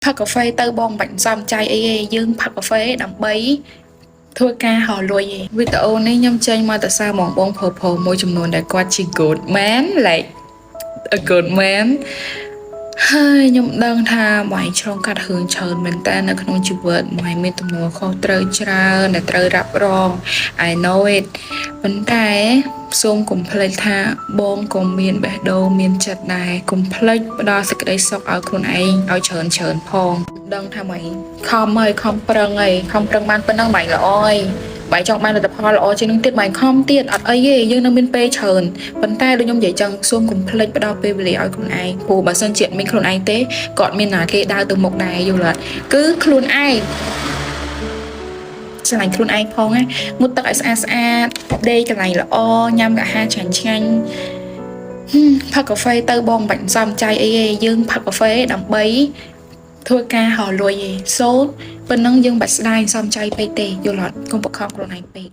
ផឹកកាហ្វេទៅបងបាច់សំចៃអីទេយើងផឹកកាហ្វេដើម្បីធ្វើការហៅលុយឯងវីដេអូនេះខ្ញុំចេញមកទៅសារបងប្រុសមួយចំនួនដែលគាត់ជា good man like a good man ហើយខ្ញុំដឹងថាម៉ែឆ្លងកាត់រឿងច្រើនមែនតើនៅក្នុងជីវិតម៉ែមានទំនួលខុសត្រូវច្រើនដែលត្រូវរ៉ាប់រង I know it ប៉ុន្តែសូមកុំភ្លេចថាបងក៏មានបេះដូងមានចិត្តដែរកុំភ្លេចផ្ដល់សេចក្តីសុខឲ្យខ្លួនឯងឲ្យច្រើនផងដឹងថាម៉ែខំហើយខំប្រឹងបានប៉ុណ្ណឹងម៉ែល្អហើយបាយចង់បានលទ្ធផលល្អជាងនឹងទៀតបាយខំទៀតអត់អីទេយើងនៅមានពេលច្រើនប៉ុន្តែដូចខ្ញុំនិយាយចឹងសូមកុំភ្លេចផ្ដល់ពេលវេលាឲ្យខ្លួនឯងព្រោះបើសិនជាអត់មានខ្លួនឯងទេក៏អត់មានណាគេដើរទៅមុខដែរយល់អត់គឺខ្លួនឯងឆ្លាញ់ខ្លួនឯងផងណាងូតទឹកឲ្យស្អាតដេកកន្លែងល្អញ៉ាំអាហារឆ្ងាញ់ផឹកកាហ្វេទៅបងបាច់សំចៃអីទេយើងផឹកកាហ្វេដើម្បីធ្វើការហៅលុយឯងសូត្រប៉ុណ្ណឹងយើងបាច់ស្ដាយសំចៃពេកទេយល់អត់កុំបង្ខំខ្លួនឯងពេក